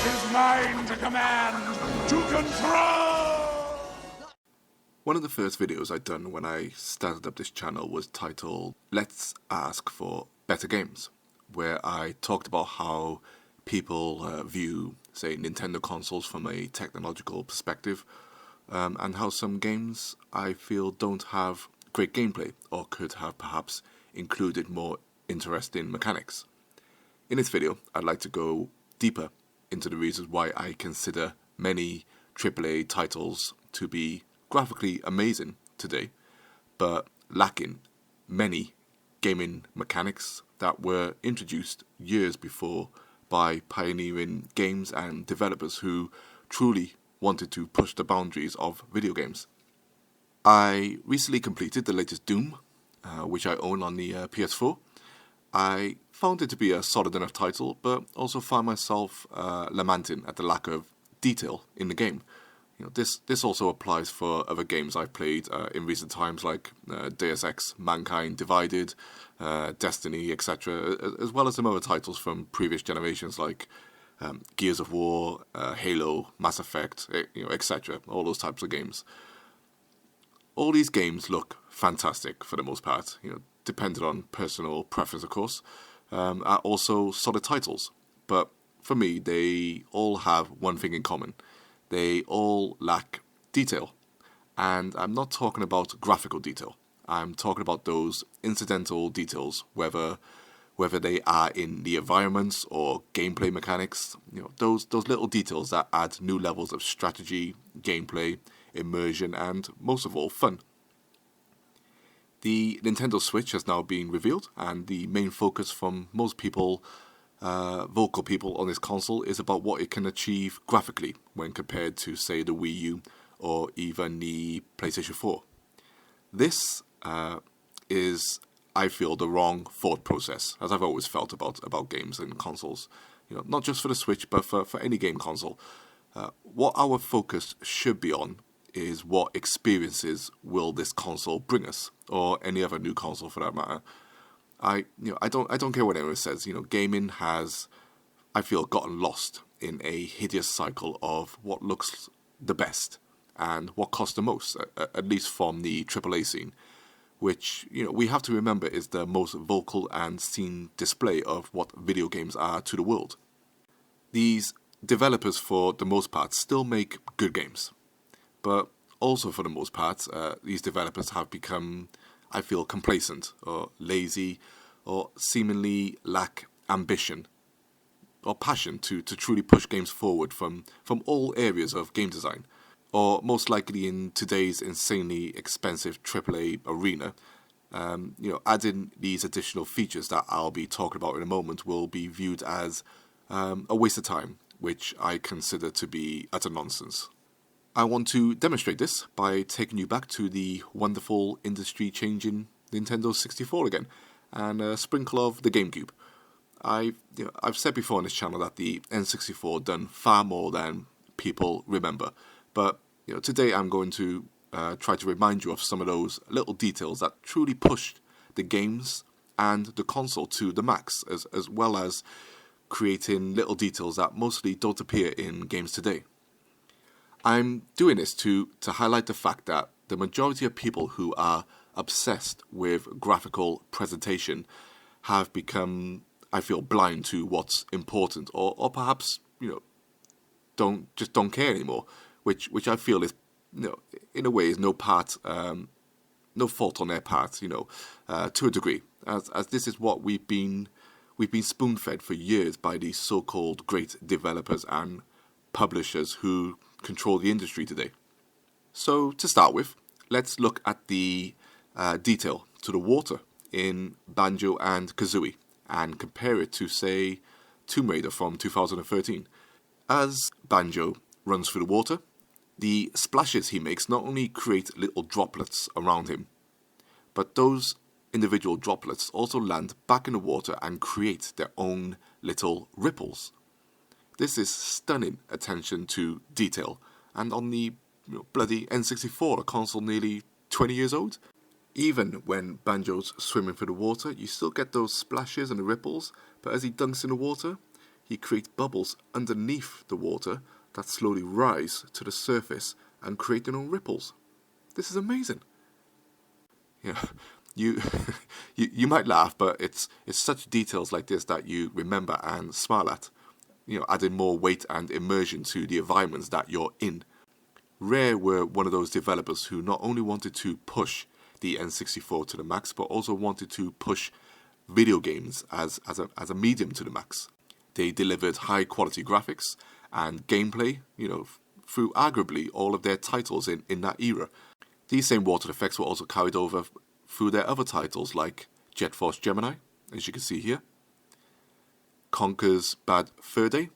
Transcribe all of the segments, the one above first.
his mind to command, to control! One of the first videos I'd done when I started up this channel was titled Let's Ask for Better Games, where I talked about how people view, say, Nintendo consoles from a technological perspective, and how some games I feel don't have great gameplay or could have perhaps included more interesting mechanics. In this video, I'd like to go deeper into the reasons why I consider many AAA titles to be graphically amazing today, but lacking many gaming mechanics that were introduced years before by pioneering games and developers who truly wanted to push the boundaries of video games. I recently completed the latest Doom, which I own on the PS4. I found it to be a solid enough title, but also found myself lamenting at the lack of detail in the game. This also applies for other games I've played in recent times, like Deus Ex, Mankind Divided, Destiny, etc., as well as some other titles from previous generations like Gears of War, Halo, Mass Effect, etc., all those types of games. All these games look fantastic for the most part, depending on personal preference, of course, are also solid titles. But for me, they all have one thing in common. They all lack detail. And I'm not talking about graphical detail. I'm talking about those incidental details, whether they are in the environments or gameplay mechanics, those little details that add new levels of strategy, gameplay, immersion, and most of all, fun. The Nintendo Switch has now been revealed, and the main focus from most people, vocal people on this console, is about what it can achieve graphically when compared to, say, the Wii U or even the PlayStation 4. This is, I feel, the wrong thought process, as I've always felt about games and consoles. Not just for the Switch, but for any game console. What our focus should be on is what experiences will this console bring us, or any other new console for that matter. I don't care what anyone says. Gaming has, I feel, gotten lost in a hideous cycle of what looks the best and what costs the most, at least from the AAA scene, which we have to remember is the most vocal and seen display of what video games are to the world. These developers, for the most part, still make good games, but also for the most part, these developers have become, I feel, complacent or lazy or seemingly lack ambition or passion to truly push games forward from all areas of game design, or most likely in today's insanely expensive AAA arena. Adding these additional features that I'll be talking about in a moment will be viewed as a waste of time, which I consider to be utter nonsense. I want to demonstrate this by taking you back to the wonderful industry-changing Nintendo 64 again, and a sprinkle of the GameCube. I've said before on this channel that the N64 done far more than people remember, but today I'm going to try to remind you of some of those little details that truly pushed the games and the console to the max, as well as creating little details that mostly don't appear in games today. I'm doing this to highlight the fact that the majority of people who are obsessed with graphical presentation have become, I feel, blind to what's important, or perhaps don't care anymore, which I feel is in a way is no fault on their part, to a degree, as this is what we've been spoon-fed for years by these so-called great developers and publishers who control the industry today. So to start with, let's look at the detail to the water in Banjo and Kazooie and compare it to, say, Tomb Raider from 2013. As Banjo runs through the water, the splashes he makes not only create little droplets around him, but those individual droplets also land back in the water and create their own little ripples. This is stunning attention to detail, and on the bloody N64, a console nearly 20 years old. Even when Banjo's swimming through the water, you still get those splashes and the ripples, but as he dunks in the water, he creates bubbles underneath the water that slowly rise to the surface and create their own ripples. This is amazing. Yeah, you you might laugh, but it's such details like this that you remember and smile at. Adding more weight and immersion to the environments that you're in. Rare were one of those developers who not only wanted to push the N64 to the max, but also wanted to push video games as a medium to the max. They delivered high quality graphics and gameplay, through arguably all of their titles in that era. These same water effects were also carried over through their other titles like Jet Force Gemini, as you can see here, Conker's Bad Fur Day,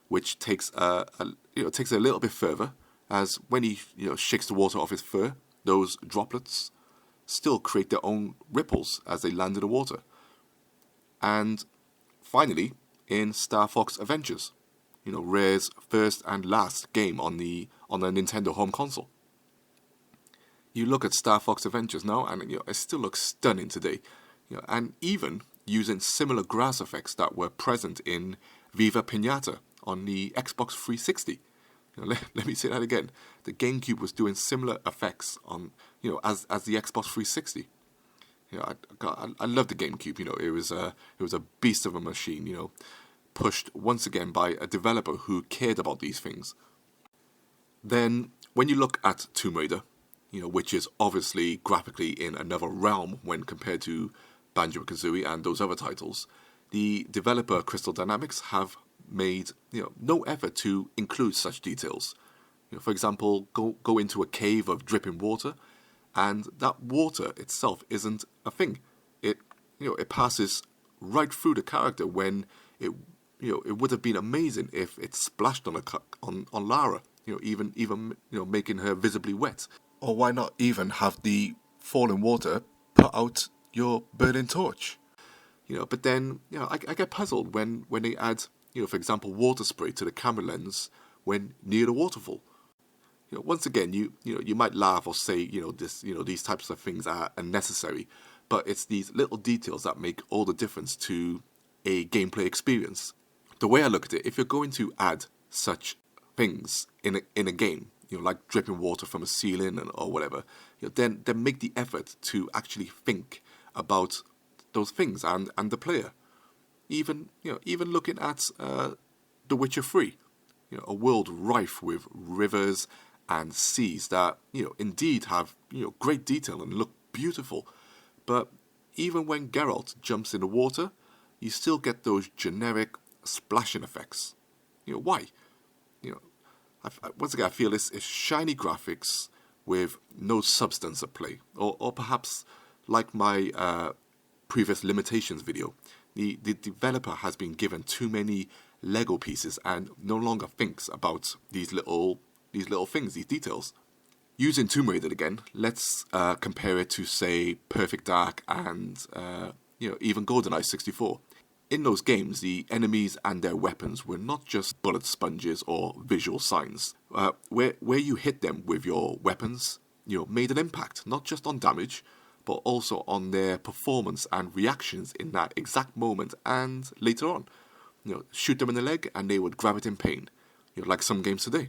which takes takes it a little bit further, as when he shakes the water off his fur, those droplets still create their own ripples as they land in the water. And finally, in Star Fox Adventures, Rare's first and last game on the Nintendo home console. You look at Star Fox Adventures now, and it still looks stunning today. And even using similar grass effects that were present in Viva Pinata on the Xbox 360. Let me say that again. The GameCube was doing similar effects on, as the Xbox 360. I love the GameCube. It was a beast of a machine. Pushed once again by a developer who cared about these things. Then, when you look at Tomb Raider, which is obviously graphically in another realm when compared to Banjo-Kazooie and those other titles, the developer Crystal Dynamics have made no effort to include such details. For example, go into a cave of dripping water, and that water itself isn't a thing. It passes right through the character when it would have been amazing if it splashed on Lara, even making her visibly wet. Or why not even have the falling water put out your burning torch? But then I get puzzled when they add for example, water spray to the camera lens when near the waterfall. Once again, you might laugh or say, these types of things are unnecessary, but it's these little details that make all the difference to a gameplay experience. The way I look at it, if you're going to add such things in a game, like dripping water from a ceiling or whatever, then make the effort to actually think about those things and the player. Even looking at The Witcher 3, a world rife with rivers and seas that indeed have great detail and look beautiful, but even when Geralt jumps in the water, you still get those generic splashing effects. Why? Once again, I feel it's shiny graphics with no substance at play, or perhaps like my previous limitations video. The developer has been given too many Lego pieces and no longer thinks about these little things, these details. Using Tomb Raider again, let's compare it to, say, Perfect Dark and even GoldenEye 64. In those games, the enemies and their weapons were not just bullet sponges or visual signs. Where you hit them with your weapons, made an impact, not just on damage, but also on their performance and reactions in that exact moment and later on. Shoot them in the leg and they would grab it in pain, like some games today.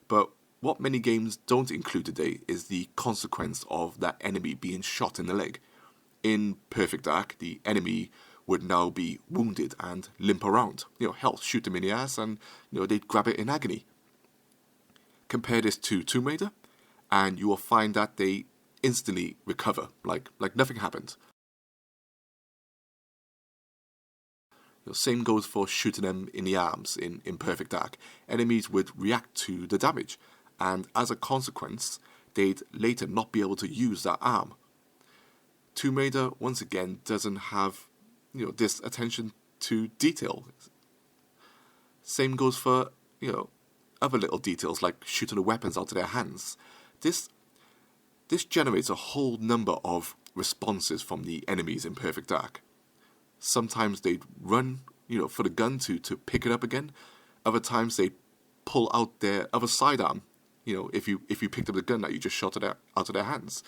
But what many games don't include today is the consequence of that enemy being shot in the leg. In Perfect Dark, the enemy would now be wounded and limp around. Hell, shoot them in the ass and they'd grab it in agony. Compare this to Tomb Raider, and you will find that they instantly recover, like nothing happened. Same goes for shooting them in the arms in Perfect Dark. Enemies would react to the damage, and as a consequence, they'd later not be able to use that arm. Tomb Raider, once again, doesn't have this attention to detail. Same goes for other little details like shooting the weapons out of their hands. This generates a whole number of responses from the enemies in Perfect Dark. Sometimes they'd run, for the gun to pick it up again. Other times they'd pull out their other sidearm, if you picked up the gun that you just shot out of their hands.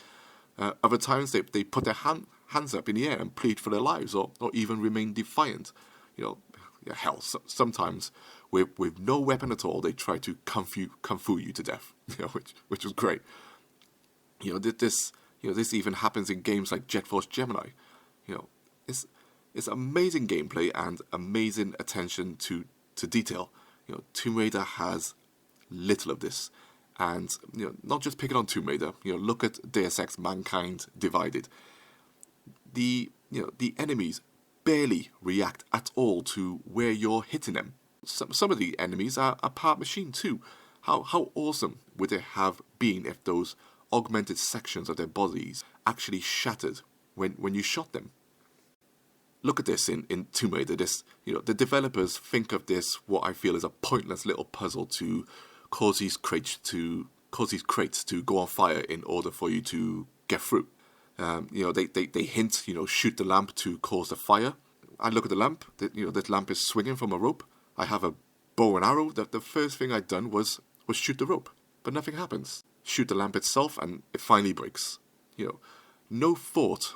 Other times they put their hands up in the air and plead for their lives, or even remain defiant. Yeah, hell, sometimes with no weapon at all, they try to kung fu you to death. Which was great. This even happens in games like Jet Force Gemini. You know, it's amazing gameplay and amazing attention to detail. Tomb Raider has little of this, and not just picking on Tomb Raider. Look at Deus Ex: Mankind Divided. The enemies barely react at all to where you're hitting them. Some of the enemies are part machine too. How awesome would it have been if those augmented sections of their bodies actually shattered when you shot them? Look at this in Tomb Raider. The developers think of this, what I feel is a pointless little puzzle to cause these crates to go on fire in order for you to get through. They hint, shoot the lamp to cause the fire. I look at the lamp. That lamp is swinging from a rope. I have a bow and arrow. The first thing I'd done was shoot the rope, but nothing happens. Shoot the lamp itself, and it finally breaks. No thought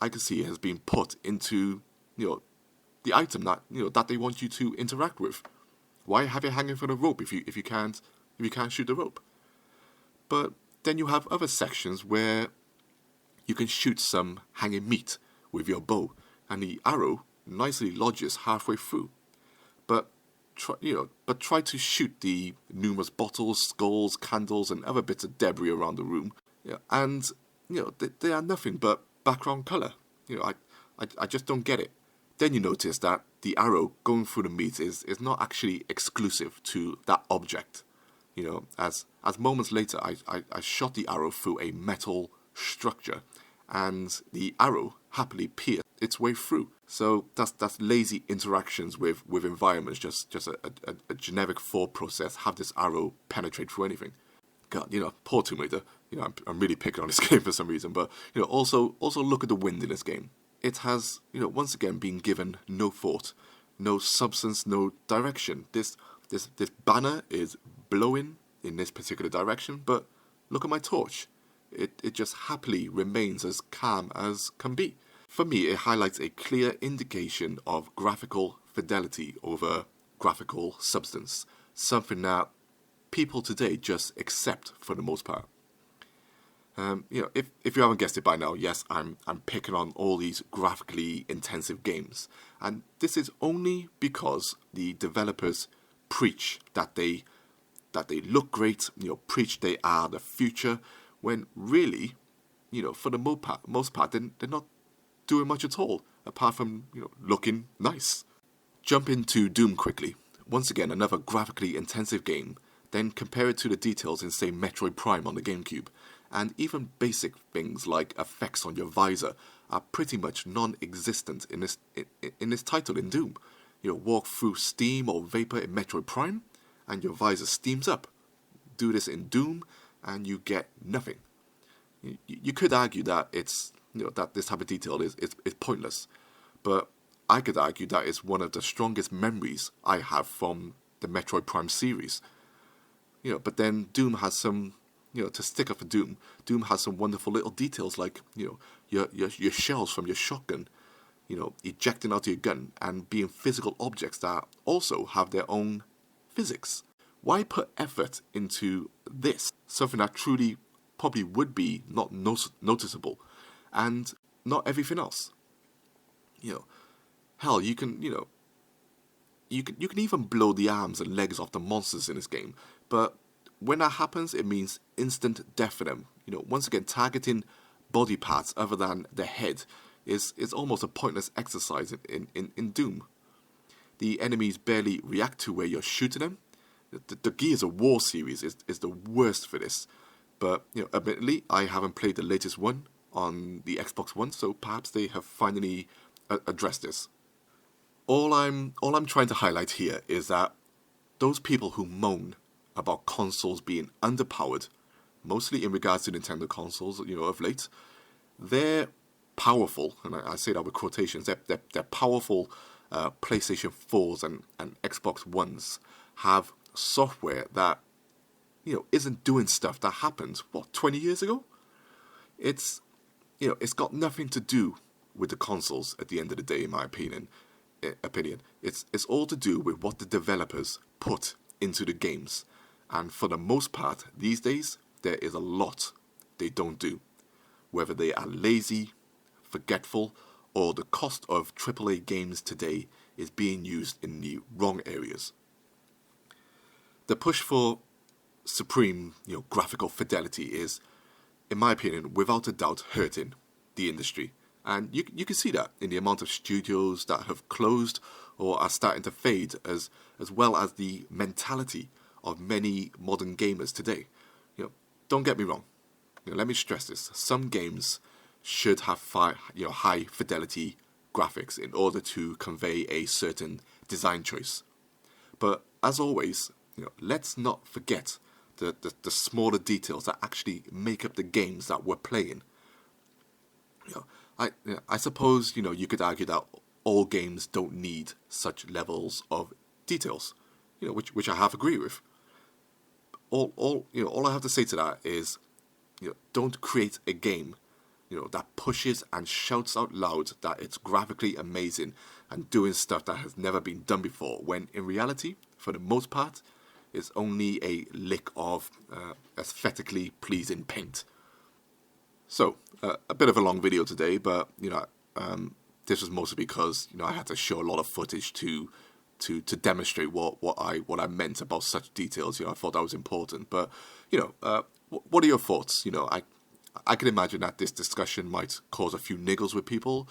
I can see has been put into the item that they want you to interact with. Why have it hanging from a rope if you can't shoot the rope? But then you have other sections where you can shoot some hanging meat with your bow, and the arrow nicely lodges halfway through. But try to shoot the numerous bottles, skulls, candles, and other bits of debris around the room, and they are nothing but background color. I just don't get it. Then you notice that the arrow going through the meat is not actually exclusive to that object. As moments later, I shot the arrow through a metal structure, and the arrow happily pierced its way through. So that's lazy interactions with environments. Just a generic thought process. Have this arrow penetrate through anything. God, poor Tomb Raider. I'm really picking on this game for some reason. But also look at the wind in this game. It has once again been given no thought, no substance, no direction. This banner is blowing in this particular direction, but look at my torch. It just happily remains as calm as can be. For me, it highlights a clear indication of graphical fidelity over graphical substance, something that people today just accept for the most part. If you haven't guessed it by now, yes, I'm picking on all these graphically intensive games, and this is only because the developers preach that they look great, preach they are the future, when really, for the most part, they're not doing much at all, apart from looking nice. Jump into Doom quickly. Once again, another graphically intensive game. Then compare it to the details in, say, Metroid Prime on the GameCube. And even basic things like effects on your visor are pretty much non-existent in this title in Doom. Walk through steam or vapor in Metroid Prime, and your visor steams up. Do this in Doom, and you get nothing. You could argue that that this type of detail is pointless, but I could argue that it's one of the strongest memories I have from the Metroid Prime series. But then Doom has some, to stick up for Doom has some wonderful little details like, your shells from your shotgun, ejecting out of your gun and being physical objects that also have their own physics. Why put effort into this? Something that truly probably would be not noticeable, and not everything else. Hell, you can even blow the arms and legs off the monsters in this game, but when that happens, it means instant death for them. Once again, targeting body parts other than the head is almost a pointless exercise in Doom. The enemies barely react to where you're shooting them. The Gears of War series is the worst for this. But, admittedly, I haven't played the latest one on the Xbox One, so perhaps they have finally addressed this. All I'm trying to highlight here is that those people who moan about consoles being underpowered, mostly in regards to Nintendo consoles, of late, they're powerful, and I say that with quotations, they're powerful PlayStation 4s and Xbox Ones have software that isn't doing stuff that happened 20 years ago. It's got nothing to do with the consoles at the end of the day, in my opinion. opinion, it's all to do with what the developers put into the games. And for the most part, these days, there is a lot they don't do. Whether they are lazy, forgetful, or the cost of AAA games today is being used in the wrong areas. The push for supreme, graphical fidelity is, in my opinion, without a doubt, hurting the industry. And you can see that in the amount of studios that have closed or are starting to fade, as well as the mentality of many modern gamers today. Don't get me wrong. Let me stress this: some games should have high fidelity graphics in order to convey a certain design choice. But as always, let's not forget the smaller details that actually make up the games that we're playing. I suppose you could argue that all games don't need such levels of details, which I half agree with. All I have to say to that is, don't create a game, that pushes and shouts out loud that it's graphically amazing and doing stuff that has never been done before, when in reality, for the most part, it's only a lick of aesthetically pleasing paint. So, a bit of a long video today, but this was mostly because I had to show a lot of footage to demonstrate what I meant about such details. I thought that was important. But what are your thoughts? I can imagine that this discussion might cause a few niggles with people.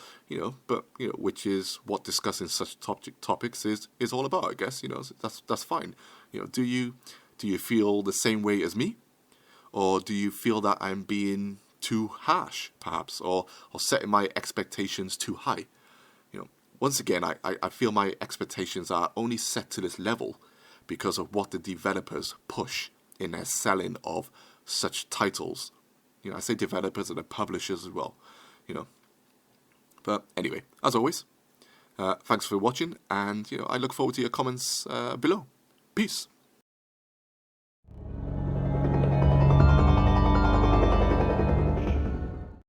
But which is what discussing such topics is all about. I guess that's fine. Do you feel the same way as me, or do you feel that I'm being too harsh, perhaps, or setting my expectations too high? Once again, I feel my expectations are only set to this level because of what the developers push in their selling of such titles. I say developers and the publishers as well. But anyway, as always, thanks for watching, and I look forward to your comments below. Peace.